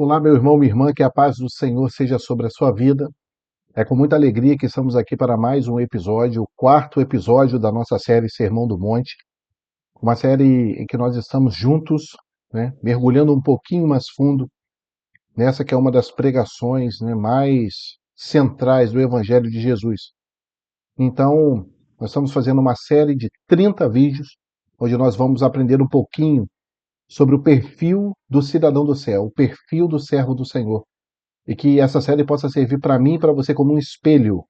Olá, meu irmão, minha irmã, que a paz do Senhor seja sobre a sua vida. É com muita alegria que estamos aqui para mais um episódio, o quarto episódio da nossa série Sermão do Monte, uma série em que nós estamos juntos, né, mergulhando um pouquinho mais fundo nessa que é uma das pregações, né, mais centrais do Evangelho de Jesus. Então, nós estamos fazendo uma série de 30 vídeos, onde nós vamos aprender um pouquinho sobre o perfil do cidadão do céu, o perfil do servo do Senhor. E que essa série possa servir para mim e para você como um espelho,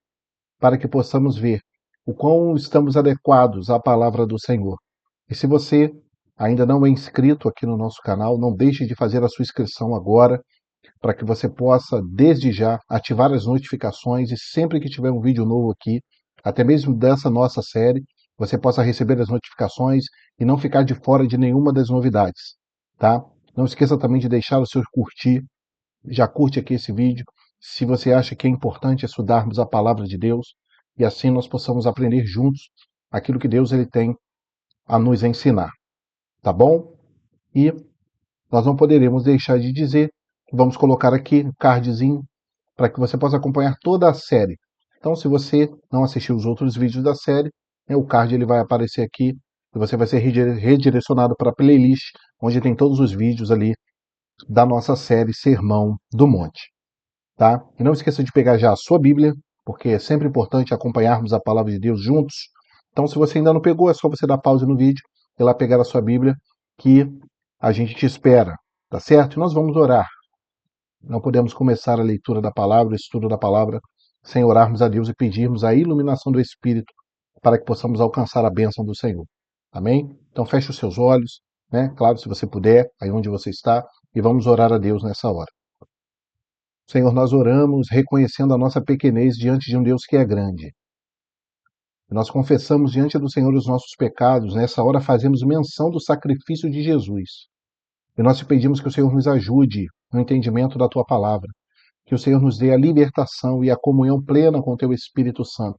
para que possamos ver o quão estamos adequados à palavra do Senhor. E se você ainda não é inscrito aqui no nosso canal, não deixe de fazer a sua inscrição agora, para que você possa, desde já, ativar as notificações e sempre que tiver um vídeo novo aqui, até mesmo dessa nossa série, você possa receber as notificações e não ficar de fora de nenhuma das novidades, tá? Não esqueça também de deixar o seu curtir. Já curte aqui esse vídeo, se você acha que é importante estudarmos a palavra de Deus e assim nós possamos aprender juntos aquilo que Deus ele tem a nos ensinar, tá bom? E nós não poderemos deixar de dizer, vamos colocar aqui um cardzinho para que você possa acompanhar toda a série. Então, se você não assistiu os outros vídeos da série, o card ele vai aparecer aqui e você vai ser redirecionado para a playlist, onde tem todos os vídeos ali da nossa série Sermão do Monte. Tá? E não esqueça de pegar já a sua Bíblia, porque é sempre importante acompanharmos a palavra de Deus juntos. Então, se você ainda não pegou, é só você dar pausa no vídeo, ir lá pegar a sua Bíblia, que a gente te espera, tá certo? E nós vamos orar. Não podemos começar a leitura da palavra, o estudo da palavra, sem orarmos a Deus e pedirmos a iluminação do Espírito para que possamos alcançar a bênção do Senhor. Amém? Então, feche os seus olhos, né? Claro, se você puder, aí onde você está, e vamos orar a Deus nessa hora. Senhor, nós oramos reconhecendo a nossa pequenez diante de um Deus que é grande. Nós confessamos diante do Senhor os nossos pecados, nessa hora fazemos menção do sacrifício de Jesus. E nós te pedimos que o Senhor nos ajude no entendimento da tua palavra, que o Senhor nos dê a libertação e a comunhão plena com o teu Espírito Santo,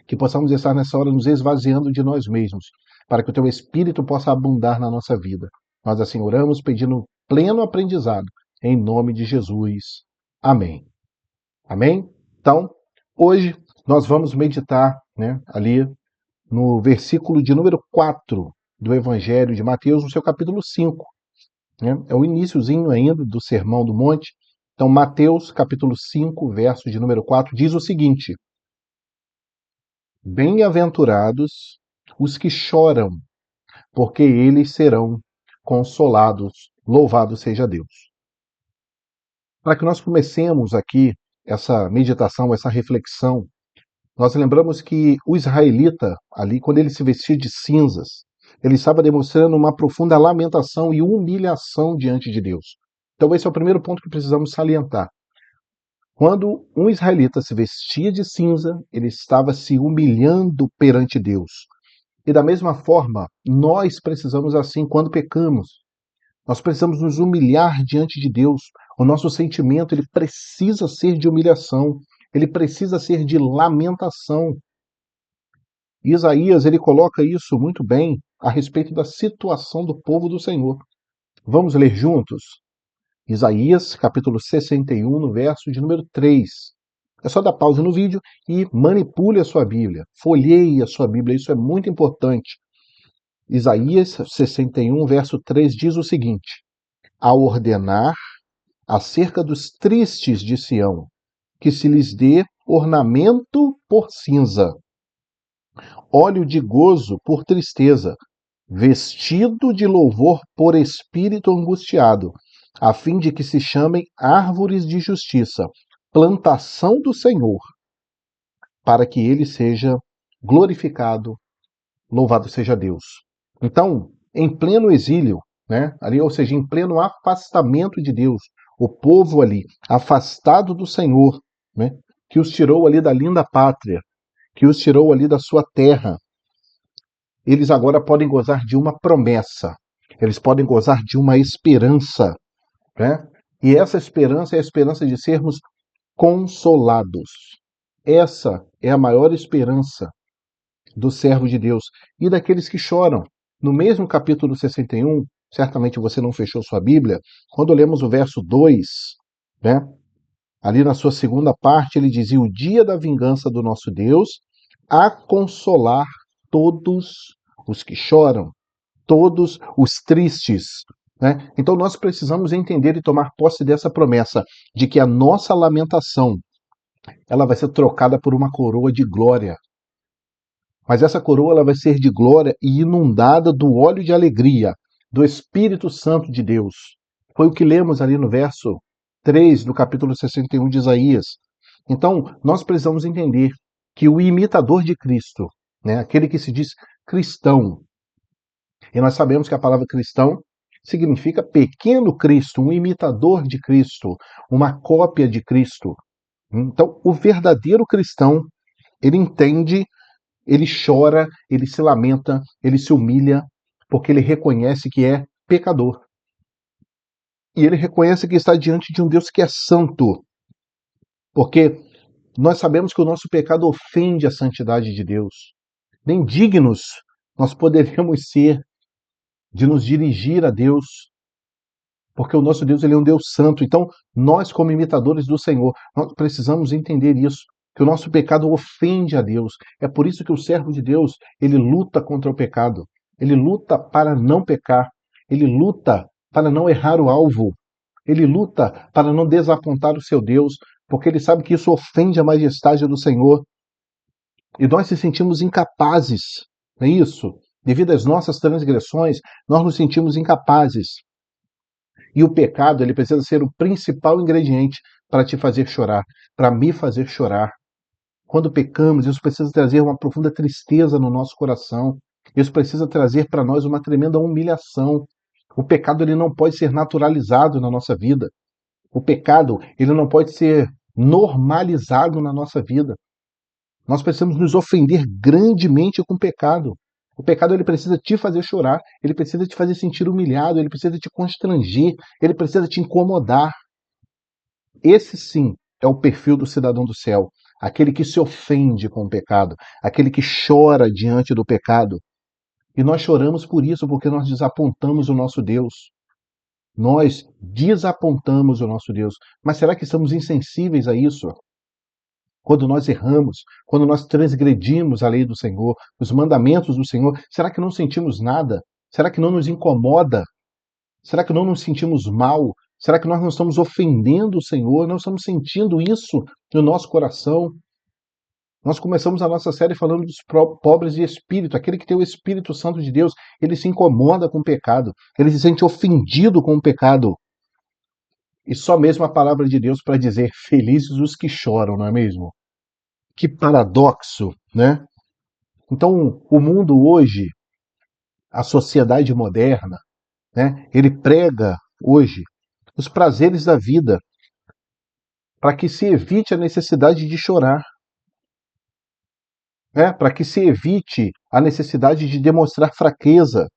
que possamos estar nessa hora nos esvaziando de nós mesmos, para que o teu Espírito possa abundar na nossa vida. Nós assim oramos pedindo pleno aprendizado, em nome de Jesus. Amém. Amém? Então, hoje nós vamos meditar, né, ali no versículo de número 4 do Evangelho de Mateus, no seu capítulo 5. Né? É o iniciozinho ainda do Sermão do Monte. Então, Mateus, capítulo 5, verso de número 4, diz o seguinte: Bem-aventurados os que choram, porque eles serão consolados. Louvado seja Deus. Para que nós comecemos aqui essa meditação, essa reflexão, nós lembramos que o israelita, ali, quando ele se vestia de cinzas, ele estava demonstrando uma profunda lamentação e humilhação diante de Deus. Então, esse é o primeiro ponto que precisamos salientar. Quando um israelita se vestia de cinza, ele estava se humilhando perante Deus. E da mesma forma, nós precisamos assim quando pecamos. Nós precisamos nos humilhar diante de Deus. O nosso sentimento ele precisa ser de humilhação, ele precisa ser de lamentação. Isaías ele coloca isso muito bem a respeito da situação do povo do Senhor. Vamos ler juntos? Isaías, capítulo 61, no verso de número 3. É só dar pausa no vídeo e manipule a sua Bíblia, folheie a sua Bíblia, isso é muito importante. Isaías 61, verso 3 diz o seguinte: a ordenar acerca dos tristes de Sião, que se lhes dê ornamento por cinza, óleo de gozo por tristeza, vestido de louvor por espírito angustiado, a fim de que se chamem árvores de justiça, plantação do Senhor, para que ele seja glorificado, louvado seja Deus. Então, em pleno exílio, né, ali, ou seja, em pleno afastamento de Deus, o povo ali, afastado do Senhor, né, que os tirou ali da linda pátria, que os tirou ali da sua terra, eles agora podem gozar de uma promessa, eles podem gozar de uma esperança, né? E essa esperança é a esperança de sermos consolados. Essa é a maior esperança do servo de Deus e daqueles que choram. No mesmo capítulo 61, certamente você não fechou sua Bíblia, quando lemos o verso 2, né? Ali na sua segunda parte, ele dizia: o dia da vingança do nosso Deus, a consolar todos os que choram, todos os tristes. Né? Então nós precisamos entender e tomar posse dessa promessa de que a nossa lamentação ela vai ser trocada por uma coroa de glória. Mas essa coroa ela vai ser de glória e inundada do óleo de alegria do Espírito Santo de Deus. Foi o que lemos ali no verso 3 do capítulo 61 de Isaías. Então, nós precisamos entender que o imitador de Cristo, né, aquele que se diz cristão, e nós sabemos que a palavra cristão significa pequeno Cristo, um imitador de Cristo, uma cópia de Cristo. Então, o verdadeiro cristão, ele entende, ele chora, ele se lamenta, ele se humilha, porque ele reconhece que é pecador. E ele reconhece que está diante de um Deus que é santo, porque nós sabemos que o nosso pecado ofende a santidade de Deus. Nem dignos nós poderíamos ser de nos dirigir a Deus, porque o nosso Deus ele é um Deus santo. Então, nós como imitadores do Senhor, nós precisamos entender isso, que o nosso pecado ofende a Deus. É por isso que o servo de Deus, ele luta contra o pecado. Ele luta para não pecar. Ele luta para não errar o alvo. Ele luta para não desapontar o seu Deus, porque ele sabe que isso ofende a majestade do Senhor. E nós se sentimos incapazes, não é isso? Devido às nossas transgressões, nós nos sentimos incapazes. E o pecado, ele precisa ser o principal ingrediente para te fazer chorar, para me fazer chorar. Quando pecamos, isso precisa trazer uma profunda tristeza no nosso coração. Isso precisa trazer para nós uma tremenda humilhação. O pecado ele não pode ser naturalizado na nossa vida. O pecado ele não pode ser normalizado na nossa vida. Nós precisamos nos ofender grandemente com o pecado. O pecado ele precisa te fazer chorar, ele precisa te fazer sentir humilhado, ele precisa te constranger, ele precisa te incomodar. Esse sim é o perfil do cidadão do céu, aquele que se ofende com o pecado, aquele que chora diante do pecado. E nós choramos por isso, porque nós desapontamos o nosso Deus. Nós desapontamos o nosso Deus. Mas será que estamos insensíveis a isso? Quando nós erramos, quando nós transgredimos a lei do Senhor, os mandamentos do Senhor, será que não sentimos nada? Será que não nos incomoda? Será que não nos sentimos mal? Será que nós não estamos ofendendo o Senhor? Não estamos sentindo isso no nosso coração? Nós começamos a nossa série falando dos pobres de espírito. Aquele que tem o Espírito Santo de Deus, ele se incomoda com o pecado. Ele se sente ofendido com o pecado. E só mesmo a palavra de Deus para dizer felizes os que choram, não é mesmo? Que paradoxo, né? Então, o mundo hoje, a sociedade moderna, né? Ele prega hoje os prazeres da vida para que se evite a necessidade de chorar, né? Para que se evite a necessidade de demonstrar fraqueza.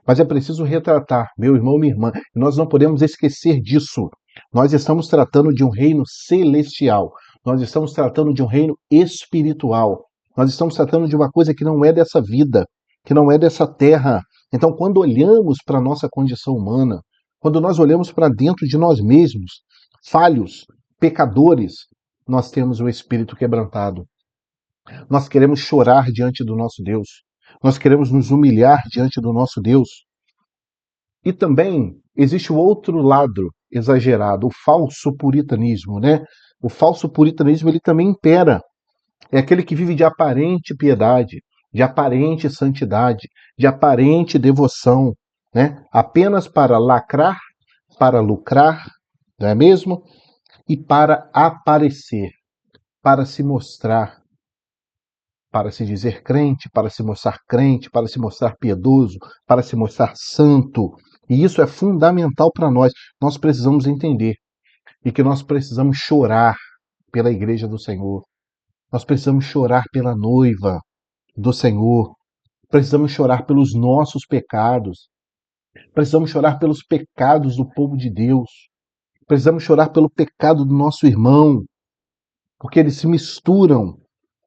Mas é preciso retratar, meu irmão, minha irmã, e nós não podemos esquecer disso. Nós estamos tratando de um reino celestial, nós estamos tratando de um reino espiritual, nós estamos tratando de uma coisa que não é dessa vida, que não é dessa terra. Então, quando olhamos para a nossa condição humana, quando nós olhamos para dentro de nós mesmos, falhos, pecadores, nós temos um espírito quebrantado. Nós queremos chorar diante do nosso Deus. Nós queremos nos humilhar diante do nosso Deus. E também existe o outro lado exagerado, o falso puritanismo, né? O falso puritanismo ele também impera. É aquele que vive de aparente piedade, de aparente santidade, de aparente devoção, né? Apenas para lacrar, para lucrar, não é mesmo? E para aparecer, para se mostrar, para se dizer crente, para se mostrar piedoso, para se mostrar santo. E isso é fundamental para nós. Nós precisamos entender e que nós precisamos chorar pela igreja do Senhor. Nós precisamos chorar pela noiva do Senhor. Precisamos chorar pelos nossos pecados. Precisamos chorar pelos pecados do povo de Deus. Precisamos chorar pelo pecado do nosso irmão, porque eles se misturam,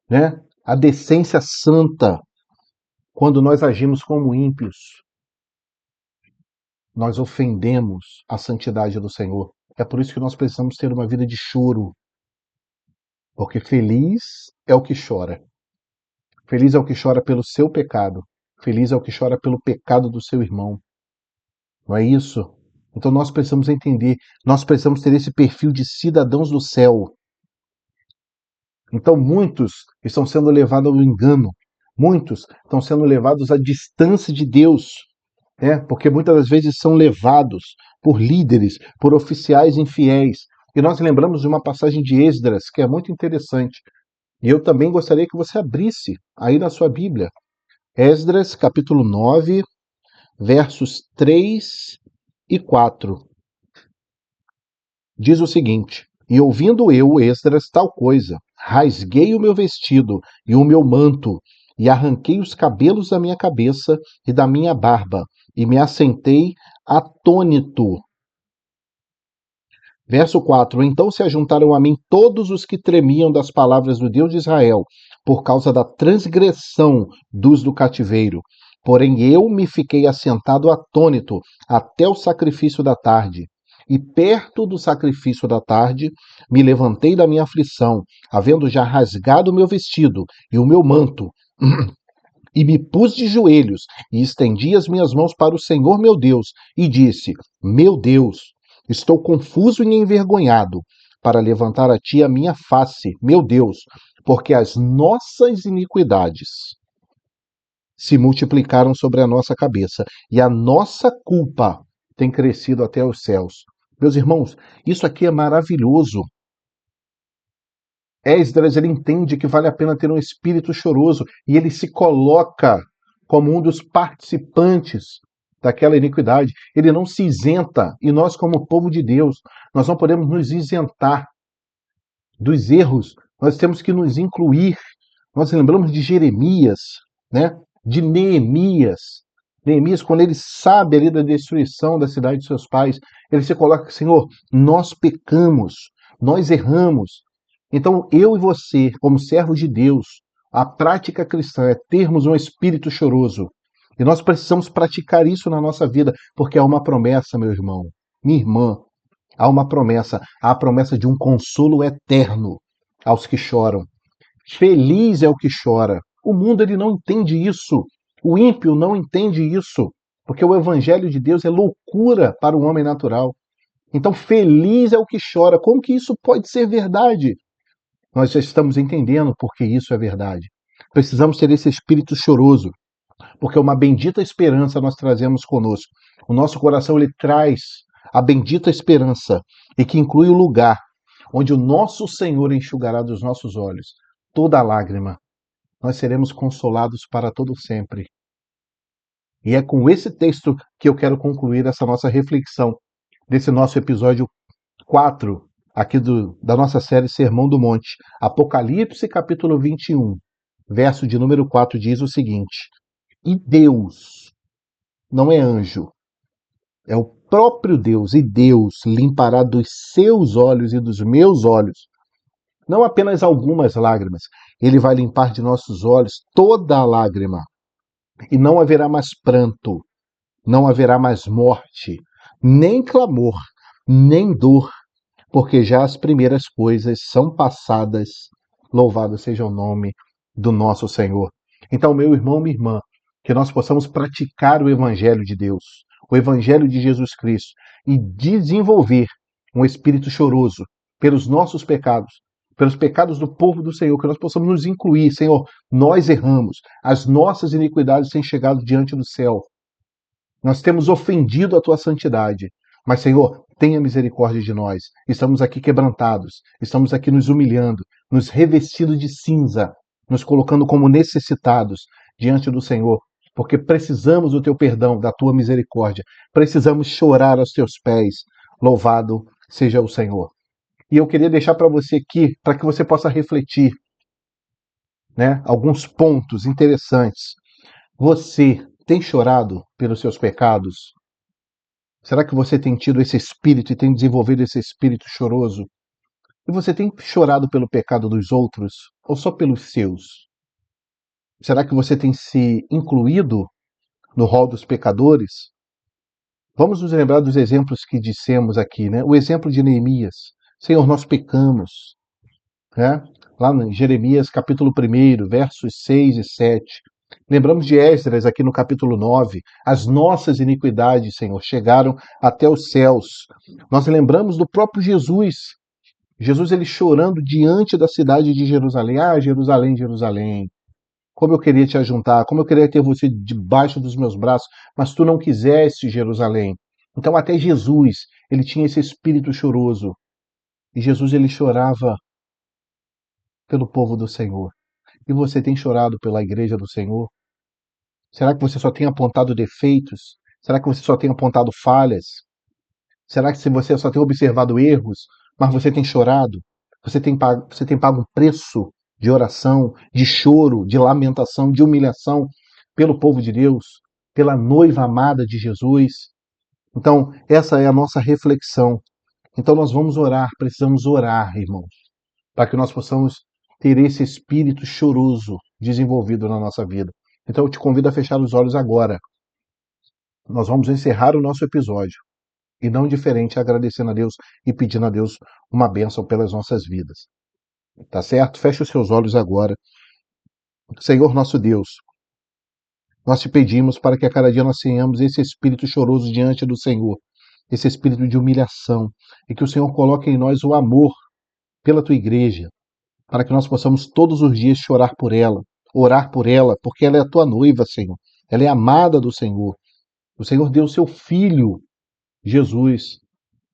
né? A decência santa quando nós agimos como ímpios. nós ofendemos a santidade do Senhor. É por isso que nós precisamos ter uma vida de choro, porque feliz é o que chora. Feliz é o que chora pelo seu pecado. Feliz é o que chora pelo pecado do seu irmão. Não é isso? Então nós precisamos entender, nós precisamos ter esse perfil de cidadãos do céu. Então muitos estão sendo levados ao engano, muitos estão sendo levados à distância de Deus, né? Porque muitas das vezes são levados por líderes, por oficiais infiéis. E nós lembramos de uma passagem de Esdras, que é muito interessante. E eu também gostaria que você abrisse aí na sua Bíblia. Esdras, capítulo 9, versos 3 e 4. Diz o seguinte: E ouvindo eu, Esdras, tal coisa, rasguei o meu vestido e o meu manto, e arranquei os cabelos da minha cabeça e da minha barba, e me assentei atônito. Verso 4: Então se ajuntaram a mim todos os que tremiam das palavras do Deus de Israel, por causa da transgressão dos do cativeiro. Porém eu me fiquei assentado atônito até o sacrifício da tarde. E perto do sacrifício da tarde, me levantei da minha aflição, havendo já rasgado o meu vestido e o meu manto, e me pus de joelhos, e estendi as minhas mãos para o Senhor meu Deus, e disse: Meu Deus, estou confuso e envergonhado, para levantar a ti a minha face, meu Deus, porque as nossas iniquidades se multiplicaram sobre a nossa cabeça, e a nossa culpa tem crescido até os céus. Meus irmãos, isso aqui é maravilhoso. Esdras, ele entende que vale a pena ter um espírito choroso e ele se coloca como um dos participantes daquela iniquidade. Ele não se isenta, e nós, como povo de Deus, nós não podemos nos isentar dos erros, nós temos que nos incluir. Nós lembramos de Jeremias, né? De Neemias. Neemias, quando ele sabe ali da destruição da cidade de seus pais, ele se coloca, Senhor, nós pecamos, nós erramos. Então, eu e você, como servos de Deus, a prática cristã é termos um espírito choroso. E nós precisamos praticar isso na nossa vida, porque há uma promessa, meu irmão, minha irmã, há uma promessa, há a promessa de um consolo eterno aos que choram. Feliz é o que chora. O mundo ele não entende isso. O ímpio não entende isso, porque o evangelho de Deus é loucura para o homem natural. Então, feliz é o que chora. Como que isso pode ser verdade? Nós já estamos entendendo porque isso é verdade. Precisamos ter esse espírito choroso, porque uma bendita esperança nós trazemos conosco. O nosso coração ele traz a bendita esperança e que inclui o lugar onde o nosso Senhor enxugará dos nossos olhos toda lágrima. Nós seremos consolados para todo sempre. E é com esse texto que eu quero concluir essa nossa reflexão desse nosso episódio 4 aqui da nossa série Sermão do Monte. Apocalipse capítulo 21, verso de número 4 diz o seguinte: E Deus, não é anjo, é o próprio Deus, e Deus limpará dos seus olhos e dos meus olhos não apenas algumas lágrimas, ele vai limpar de nossos olhos toda a lágrima. E não haverá mais pranto, não haverá mais morte, nem clamor, nem dor, porque já as primeiras coisas são passadas. Louvado seja o nome do nosso Senhor. Então, meu irmão, minha irmã, que nós possamos praticar o Evangelho de Deus, o Evangelho de Jesus Cristo, e desenvolver um espírito choroso pelos nossos pecados do povo do Senhor, que nós possamos nos incluir, Senhor, nós erramos, as nossas iniquidades têm chegado diante do céu, nós temos ofendido a tua santidade, mas, Senhor, tenha misericórdia de nós. Estamos aqui quebrantados, estamos aqui nos humilhando, nos revestindo de cinza, nos colocando como necessitados diante do Senhor, porque precisamos do teu perdão, da tua misericórdia, precisamos chorar aos teus pés. Louvado seja o Senhor. E eu queria deixar para você aqui, para que você possa refletir, né, alguns pontos interessantes. Você tem chorado pelos seus pecados? Será que você tem tido esse espírito e tem desenvolvido esse espírito choroso? E você tem chorado pelo pecado dos outros ou só pelos seus? Será que você tem se incluído no rol dos pecadores? Vamos nos lembrar dos exemplos que dissemos aqui, né? O exemplo de Neemias. Senhor, nós pecamos, né? Lá em Jeremias, capítulo 1, versos 6 e 7. Lembramos de Esdras aqui no capítulo 9. As nossas iniquidades, Senhor, chegaram até os céus. Nós lembramos do próprio Jesus. Jesus ele chorando diante da cidade de Jerusalém. Ah, Jerusalém, Jerusalém. Como eu queria te ajuntar, como eu queria ter você debaixo dos meus braços, mas tu não quiseste, Jerusalém. Então até Jesus, ele tinha esse espírito choroso. E Jesus ele chorava pelo povo do Senhor. E você tem chorado pela igreja do Senhor? Será que você só tem apontado defeitos? Será que você só tem apontado falhas? Será que se você só tem observado erros, mas você tem chorado? Você tem pago um preço de oração, de choro, de lamentação, de humilhação pelo povo de Deus, pela noiva amada de Jesus? Então, essa é a nossa reflexão. Então, nós vamos orar, precisamos orar, irmãos, para que nós possamos ter esse espírito choroso desenvolvido na nossa vida. Então, eu te convido a fechar os olhos agora. Nós vamos encerrar o nosso episódio. E não diferente, agradecendo a Deus e pedindo a Deus uma bênção pelas nossas vidas. Tá certo? Feche os seus olhos agora. Senhor nosso Deus, nós te pedimos para que a cada dia nós tenhamos esse espírito choroso diante do Senhor, esse espírito de humilhação, e que o Senhor coloque em nós o amor pela tua igreja, para que nós possamos todos os dias chorar por ela, orar por ela, porque ela é a tua noiva, Senhor. Ela é amada do Senhor. O Senhor deu o seu filho, Jesus,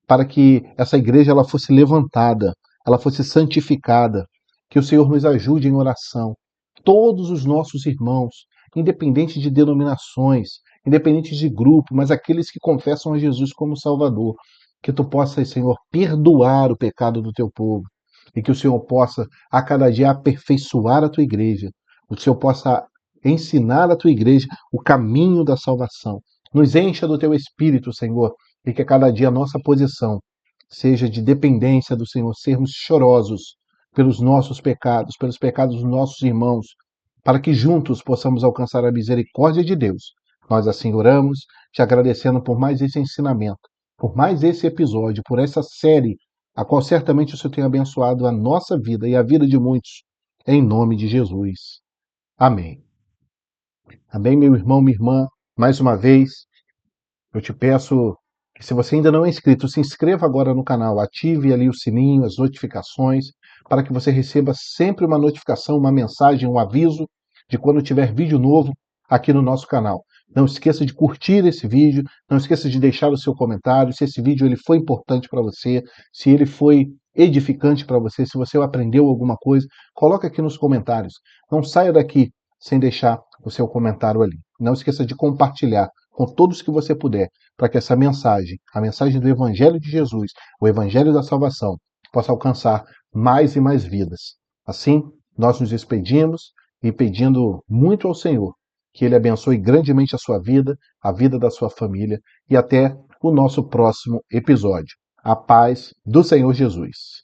para que essa igreja ela fosse levantada, ela fosse santificada, que o Senhor nos ajude em oração. Todos os nossos irmãos, independente de denominações, independente de grupo, mas aqueles que confessam a Jesus como Salvador, que tu possas, Senhor, perdoar o pecado do teu povo e que o Senhor possa a cada dia aperfeiçoar a tua igreja, o Senhor possa ensinar a tua igreja o caminho da salvação. Nos encha do teu espírito, Senhor, e que a cada dia a nossa posição seja de dependência do Senhor, sermos chorosos pelos pecados dos nossos irmãos, para que juntos possamos alcançar a misericórdia de Deus. Nós assim oramos, te agradecendo por mais esse ensinamento, por mais esse episódio, por essa série, a qual certamente o Senhor tem abençoado a nossa vida e a vida de muitos, em nome de Jesus. Amém. Amém, meu irmão, minha irmã, mais uma vez, eu te peço que, se você ainda não é inscrito, se inscreva agora no canal, ative ali o sininho, as notificações, para que você receba sempre uma notificação, uma mensagem, um aviso de quando tiver vídeo novo aqui no nosso canal. Não esqueça de curtir esse vídeo, não esqueça de deixar o seu comentário, se esse vídeo ele foi importante para você, se ele foi edificante para você, se você aprendeu alguma coisa, coloca aqui nos comentários. Não saia daqui sem deixar o seu comentário ali. Não esqueça de compartilhar com todos que você puder, para que essa mensagem, a mensagem do Evangelho de Jesus, o Evangelho da salvação, possa alcançar mais e mais vidas. Assim, nós nos despedimos e pedindo muito ao Senhor que Ele abençoe grandemente a sua vida, a vida da sua família e até o nosso próximo episódio. A paz do Senhor Jesus.